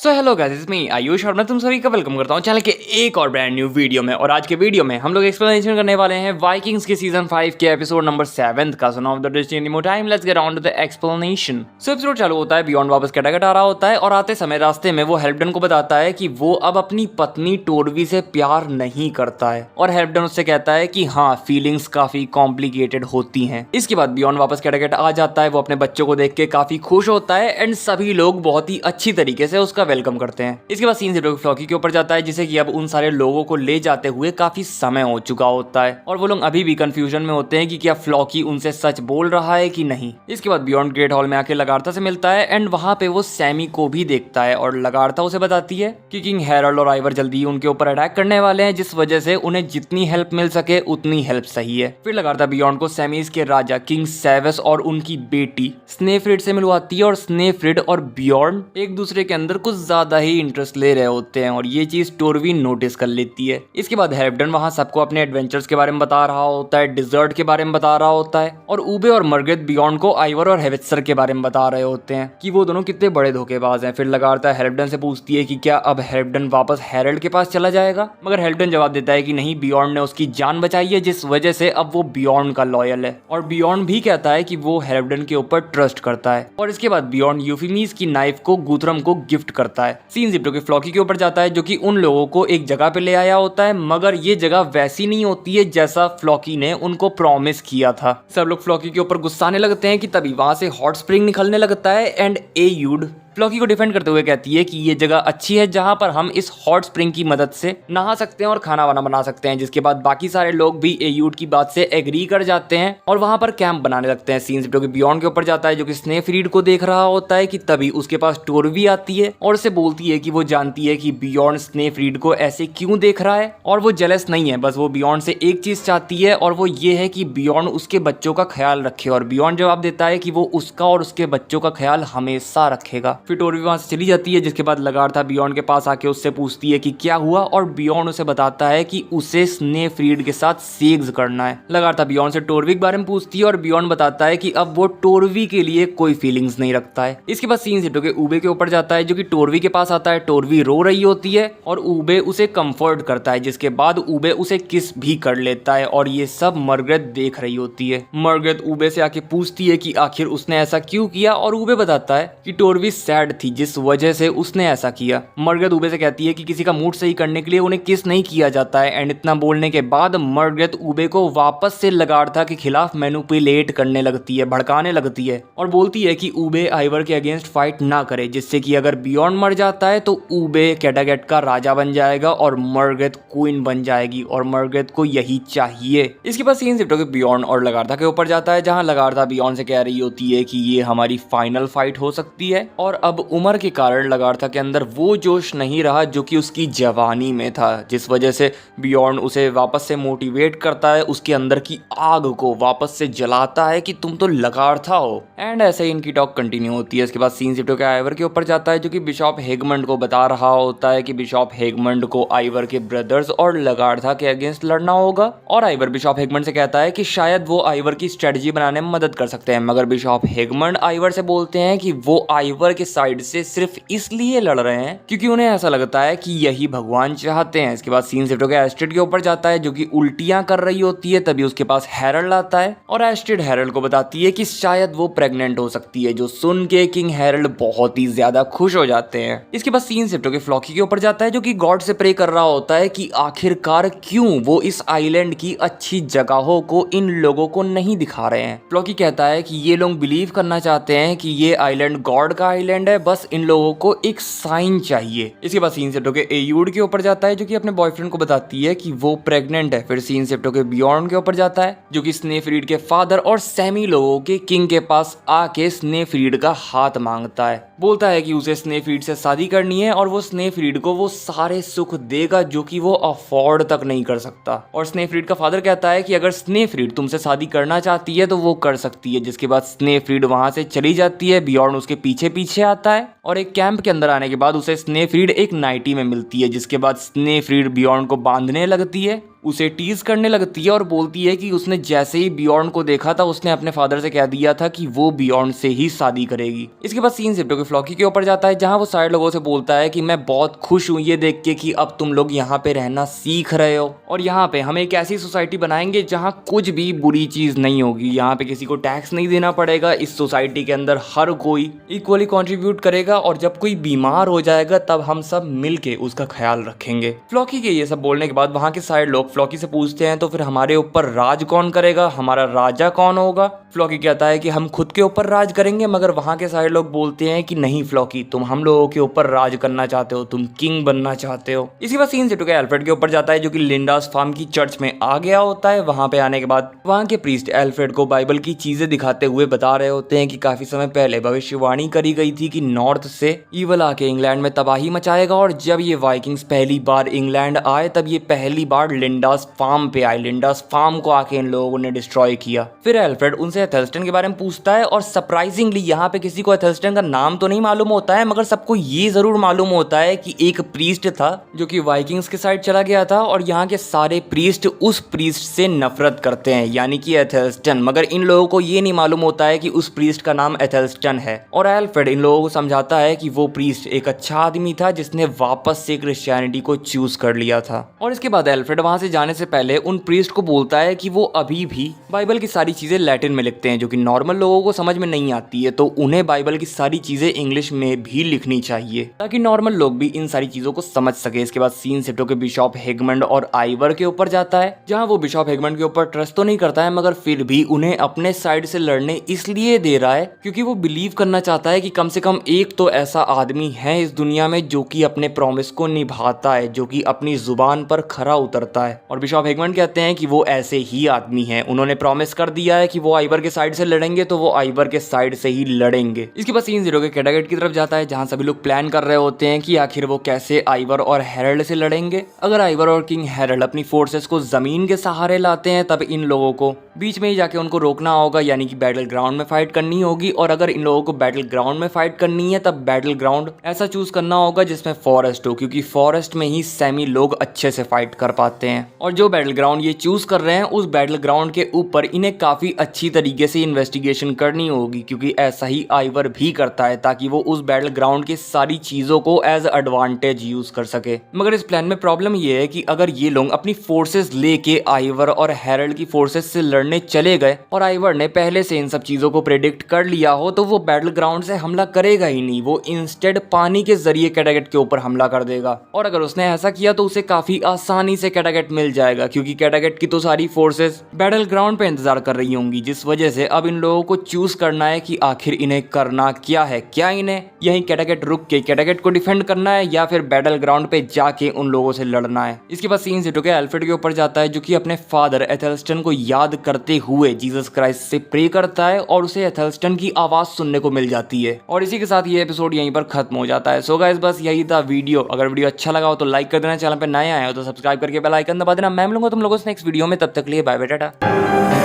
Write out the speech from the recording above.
So hello guys, it's me Ayush और मैं तुम सभी का वेलकम करता हूँ चैनल के एक और ब्रांड न्यू वीडियो में। और आज के वीडियो में हम लोग एक्सप्लेनेशन करने वाले हैं वाइकिंग्स के सीजन 5 के एपिसोड नंबर 7 का। Son of the destiny more time, let's get on to the explanation. So episode चालू होता है, बियॉन्ड वापस कैटागट आ रहा होता है और आते समय रास्ते में वो हेल्पडन को बताता है कि वो अब अपनी पत्नी टोरवी से प्यार नहीं करता है। और हेल्पडन उससे कहता है कि हाँ, फीलिंग्स काफी कॉम्प्लिकेटेड होती हैं। इसके बाद बियॉन्ड वापस कैटागट आ जाता है, वो अपने बच्चों को देख के काफी खुश होता है एंड सभी लोग बहुत ही अच्छी तरीके से उसका वेलकम करते हैं। इसके बाद सीन फ्लॉकी के ऊपर जाता है, जिसे कि अब उन सारे लोगों को ले जाते हुए काफी समय हो चुका होता है और वो लोग अभी भी कंफ्यूजन में होते हैं कि क्या फ्लॉकी उनसे सच बोल रहा है कि नहीं। इसके बाद बियॉन्ड ग्रेट हॉल में आके लगार्था से मिलता है एंड वहां पे वो सैमी को भी देखता है और लगार्था उसे बताती है कि किंग हैरल्ड और आइवर जल्दी ही उनके ऊपर अटैक करने वाले हैं, जिस वजह से उन्हें जितनी हेल्प मिल सके उतनी हेल्प सही है। फिर लगार्था बियॉन्ड को सैमीज के राजा किंग सेवेस और उनकी बेटी स्नेफ्रिड से मिलवाती है और स्नेफ्रिड और बियॉन्ड एक दूसरे के अंदर कुछ ज्यादा ही इंटरेस्ट ले रहे होते हैं और ये चीज टोरवी नोटिस कर लेती है। इसके बाद हेल्पडन वहां सबको अपने एडवेंचर्स के बारे में बता रहा होता है, डिजर्ट के बारे में बता रहा होता है और ऊबे और मर्गरेट बियॉन्ड को आइवर और हेवित्सर के बारे में बता रहे होते हैं कि वो दोनों कितने बड़े धोखेबाज हैं। फिर लगार्था हेल्पडन से पूछती है कि क्या अब हेल्पडन वापस हैरल्ड के पास चला जाएगा, मगर हेल्पडन जवाब देता है कि नहीं, बियॉन्ड ने उसकी जान बचाई है, जिस वजह से अब वो बियॉन्ड का लॉयल है। और बियॉन्ड भी कहता है कि वो हेल्पडन के ऊपर ट्रस्ट करता है। और इसके बाद बियॉन्ड यूफिमीज की नाइफ को गुथरम को गिफ्ट करता है। सीन जिप्टो के फ्लॉकी के ऊपर जाता है, जो कि उन लोगों को एक जगह पे ले आया होता है, मगर ये जगह वैसी नहीं होती है जैसा फ्लॉकी ने उनको प्रॉमिस किया था। सब लोग फ्लॉकी के ऊपर गुस्साने लगते हैं कि तभी वहां से हॉट स्प्रिंग निकलने लगता है एंड एयूड फ्लॉकी को डिफेंड करते हुए कहती है कि ये जगह अच्छी है जहां पर हम इस हॉट स्प्रिंग की मदद से नहा सकते हैं और खाना वाना बना सकते हैं। जिसके बाद बाकी सारे लोग भी एयूड की बात से एग्री कर जाते हैं और वहां पर कैंप बनाने लगते हैं। सीन जो कि बियॉन्ड के ऊपर जाता है, जो कि स्नेफ्रीड को देख रहा होता है कि तभी उसके पास टोरवी आती है और उसे बोलती है कि वो जानती है कि बियॉन्ड स्नेफ्रीड को ऐसे क्यों देख रहा है और वो जेलस नहीं है, बस वो बियॉन्ड से एक चीज चाहती है और वो ये है कि बियॉन्ड उसके बच्चों का ख्याल रखे। और बियॉन्ड जवाब देता है कि वो उसका और उसके बच्चों का ख्याल हमेशा रखेगा। फिर टोरवी वहां से चली जाती है, जिसके बाद लगार्था बियॉन्ड के पास आके उससे पूछती है कि क्या हुआ और बियॉन्ड उसे बताता है कि उसे स्नेफ्रीड के साथ सेक्स करना है। लगार्था बियॉन्ड से टोरवी के बारे में पूछती है और बियॉन्ड बताता है कि अब वो टोरवी के लिए कोई फीलिंग्स नहीं रखता है। इसके बाद सीन हिटो के ऊबे के ऊपर जाता है, जो कि टोरवी के पास आता है। टोरवी रो रही होती है और ऊबे उसे कंफर्ट करता है, जिसके बाद ऊबे उसे किस भी कर लेता है और ये सब मर्गरेट देख रही होती है। मर्गरेट ऊबे से आके पूछती है कि आखिर उसने ऐसा क्यों किया और ऊबे बताता है कि टोरवी सैड थी, जिस वजह से उसने ऐसा किया। मर्गरेट ऊबे से कहती है कि किसी का मूड सही करने के लिए उन्हें किस नहीं किया जाता है एंड इतना बोलने के बाद मर्गरेट ऊबे को वापस से लगार्था के खिलाफ मैनिपुलेट करने लगती है, भड़काने लगती है और बोलती है कि ऊबे आइवर के अगेंस्ट फाइट ना करे, जिससे कि अगर बियॉन्ड मर जाता है तो ऊबे कैटागेट का राजा बन जाएगा और मर्गरेट क्वीन बन जाएगी और मर्गरेट को यही चाहिए। इसके बाद सीन शिफ्ट होकर बियॉन्ड और लगार्था के ऊपर जाता है, जहां लगार्था बियॉन्ड से कह रही होती है कि ये हमारी फाइनल फाइट हो सकती है और अब उम्र के कारण लगार्था के अंदर वो जोश नहीं रहा जो कि उसकी जवानी में था, जिस वजह से बियॉन्ड उसे वापस से मोटिवेट करता है, उसके अंदर की आग को वापस से जलाता है कि तुम तो लगार्था हो। एंड ऐसे ही इनकी टॉक कंटिन्यू होती है। इसके बाद सीन शिफ्ट होकर आइवर के ऊपर जाता है, जो कि बिशॉप हेगमंड को बता रहा होता है कि बिशॉप हेगमंड को आइवर के ब्रदर्स और लगार्था के अगेंस्ट लड़ना होगा। और आइवर बिशॉप हेगमंड से कहता है कि शायद वो आइवर की स्ट्रेटजी बनाने में मदद कर सकते हैं, मगर बिशॉप हेगमंड आइवर से बोलते हैं कि वो आइवर के साइड से सिर्फ इसलिए लड़ रहे हैं क्योंकि उन्हें ऐसा लगता है कि यही भगवान चाहते हैं। इसके बाद सीन शिफ्ट होकर एस्ट्रिड के ऊपर जाता है, जो कि उल्टियां कर रही होती है। तभी उसके पास हैरल्ड आता है और एस्ट्रिड हैरल्ड को बताती है कि शायद वो प्रेग्नेंट हो सकती है, जो सुन के किंग हैरल्ड बहुत ही ज्यादा खुश हो जाते हैं। इसके बाद सीन शिफ्ट होकर फ्लॉकी के ऊपर जाता है, जो कि गॉड से प्रे कर रहा होता है कि आखिरकार क्यों वो इस आइलैंड की अच्छी जगहों को इन लोगों को नहीं दिखा रहे हैं। फ्लॉकी कहता है कि ये लोग बिलीव करना चाहते हैं कि ये आइलैंड गॉड का आइलैंड है, बस इन लोगों को एक साइन चाहिए। इसके बाद सीन शिफ्ट होकर एयूड के ऊपर जाता है, जो कि अपने बॉयफ्रेंड को बताती है कि वो प्रेग्नेंट है। फिर सीन शिफ्ट होकर बियॉन्ड के ऊपर जाता है, जो कि स्नेफ्रीड के फादर और सैमी लोगों के किंग के पास आके स्नेफ्रीड का हाथ मांगता है। बोलता है कि उसे स्नेफ्रीड से शादी करनी है और वो स्नेफ्रीड को वो सारे सुख देगा जो कि वो अफोर्ड तक नहीं कर सकता। और स्नेफ्रीड का फादर कहता है कि अगर स्नेफ्रीड तुमसे शादी करना चाहती है तो वो कर सकती है। जिसके बाद स्नेफ्रीड वहां से चली जाती है, बियॉन्ड उसके पीछे पीछे आता है और एक कैंप के अंदर आने के बाद उसे स्नेफ्रीड एक नाइटी में मिलती है। जिसके बाद स्नेफ्रीड बियॉन्ड को बांधने लगती है उसे टीज करने लगती है और बोलती है कि उसने जैसे ही बियॉर्न को देखा था उसने अपने फादर से कह दिया था कि वो बियॉर्न से ही शादी करेगी। इसके बाद सीन शिफ्ट होकर फ्लॉकी के ऊपर जाता है जहां वो सारे लोगों से बोलता है कि मैं बहुत खुश हूं ये देख के कि अब तुम लोग यहाँ पे रहना सीख रहे हो और यहाँ पे हम एक ऐसी सोसाइटी बनाएंगे जहाँ कुछ भी बुरी चीज नहीं होगी। यहाँ पे किसी को टैक्स नहीं देना पड़ेगा। इस सोसाइटी के अंदर हर कोई इक्वली कंट्रीब्यूट करेगा और जब कोई बीमार हो जाएगा तब हम सब मिलके उसका ख्याल रखेंगे। फ्लॉकी के ये सब बोलने के बाद वहाँ के सारे लोग फ्लॉकी से पूछते हैं तो फिर हमारे ऊपर राज कौन करेगा, हमारा राजा कौन होगा। फ्लॉकी कहता है कि हम खुद के ऊपर राज करेंगे, मगर वहाँ के सारे लोग बोलते हैं कि नहीं फ्लॉकी, तुम हम लोगों के ऊपर राज करना चाहते हो, तुम किंग बनना चाहते हो। इसी बात सीन सेट होकर एल्फ्रेड के ऊपर जाता है जो कि लिंडास फार्म की चर्च में आ गया होता है। वहाँ पे आने के बाद वहाँ के प्रीस्ट एल्फ्रेड को बाइबल की चीजें दिखाते हुए बता रहे होते हैं कि काफी समय पहले भविष्यवाणी करी गई थी कि नॉर्थ से ईवल आके इंग्लैंड में तबाही मचाएगा और जब ये वाइकिंग्स पहली बार इंग्लैंड आए तब ये पहली बार लिंडास फार्म पे आए। लिंडास फार्म को आके इन लोगों ने डिस्ट्रॉय किया। फिर एल्फ्रेड उनसे एथेल्स्टन के बारे में पूछता है और सरप्राइजिंगली यहाँ पे किसी को एथेल्स्टन का नाम तो नहीं मालूम होता है, मगर सबको ये जरूर मालूम होता है कि एक प्रीस्ट था जो कि वाइकिंग्स के साइड चला गया था और यहाँ के सारे प्रीस्ट उस प्रीस्ट से नफरत करते हैं यानी कि एथेल्स्टन। मगर इन लोगों को ये नहीं मालूम होता है कि उस प्रीस्ट का नाम एथेल्स्टन है और एल्फ्रेड इन लोगों को समझाता है कि वो प्रीस्ट एक अच्छा आदमी था जिसने वापस से क्रिश्चियनिटी को चूज कर लिया था। और इसके बाद एल्फ्रेड वहां से जाने से पहले उन प्रीस्ट को बोलता है कि वो अभी भी बाइबल की सारी चीजें लैटिन में लिखते हैं जो कि नॉर्मल लोगों को समझ में नहीं आती है, तो उन्हें बाइबल की सारी चीजें इंग्लिश में भी लिखनी चाहिए ताकि नॉर्मल लोग भी इन सारी चीजों को समझ सके। इसके बाद सीन शिफ्ट होकर बिशॉप हेगमंड और आइवर के ऊपर जाता है जहां वो बिशॉप हेगमंड के ऊपर ट्रस्ट तो नहीं करता है मगर फिर भी उन्हें अपने साइड से लड़ने इसलिए दे रहा है क्योंकि वो बिलीव करना चाहता है कि कम से कम एक तो ऐसा आदमी है इस दुनिया में जो कि अपने प्रॉमिस को निभाता है, जो कि अपनी जुबान पर खरा उतरता है। और बिशॉप हेगमंड कहते हैं कि वो ऐसे ही आदमी है। उन्होंने प्रॉमिस कर दिया है कि वो आइवर के साइड से लड़ेंगे तो वो आइवर के साइड से ही लड़ेंगे। इसके बाद सीन 0 के कैटागेट की तरफ जाता है जहां सभी लोग प्लान कर रहे होते हैं कि आखिर वो कैसे आइवर और हेरल्ड से लड़ेंगे। अगर आइवर और किंग हेरल्ड अपनी फोर्सेस को जमीन के सहारे लाते हैं तब इन लोगों को बीच में ही जाके उनको रोकना होगा यानी कि बैटल ग्राउंड में फाइट करनी होगी। और अगर इन लोगों को बैटल ग्राउंड में फाइट करनी है तब बैटल ग्राउंड ऐसा चूज करना होगा जिसमें फॉरेस्ट हो, क्योंकि फॉरेस्ट में ही सेमी लोग अच्छे से फाइट कर पाते हैं। और जो बैटल ग्राउंड ये चूज कर रहे हैं उस बैटल ग्राउंड के ऊपर इन्हें काफी अच्छी तरीके से इन्वेस्टिगेशन करनी होगी, क्योंकि ऐसा ही आइवर भी करता है ताकि वो उस बैटल ग्राउंड की सारी चीजों को एज एडवांटेज यूज कर सके। मगर इस प्लान में प्रॉब्लम ये है कि अगर ये लोग अपनी फोर्सेस लेके आइवर और हेरल्ड की फोर्सेस से लड़ने चले गए और आइवर ने पहले से इन सब चीजों को प्रेडिक्ट कर लिया हो तो वो बैटल ग्राउंड से हमला करेगा ही नहीं, वो इंस्टेड पानी के जरिए कैटागेट के ऊपर हमला कर देगा। और अगर उसने ऐसा किया तो उसे काफी आसानी से कैटागेट मिल जाएगा क्योंकि कैटागेट की तो सारी फोर्सेस बैटल ग्राउंड पे इंतजार कर रही होंगी, जिस वजह से अब इन लोगों को चूज करना है कि आखिर इन्हें करना क्या है। क्या इन्हें यहीं कैटागेट रुक के कैटागेट को डिफेंड करना है या फिर बैटल ग्राउंड पे जाके उन लोगों से लड़ना है। इसके बाद सीन सेट होकर एल्फ्रेड के ऊपर जाता है जो कि अपने फादर एथेल्स्टन को याद करते हुए जीसस क्राइस्ट से प्रे करता है और उसे एथेल्स्टन की आवाज सुनने को मिल जाती है। और इसी के साथ ये एपिसोड यहीं पर खत्म हो जाता है। सो गाइस बस यही था वीडियो। अगर वीडियो अच्छा लगा हो तो लाइक कर देना, चैनल पे नए आए हो तो सब्सक्राइब करके बेल आइकन दबा देना। मैं मिलूंगा तुम लोगों से नेक्स्ट वीडियो में, तब तक के लिए बाय बाय टाटा।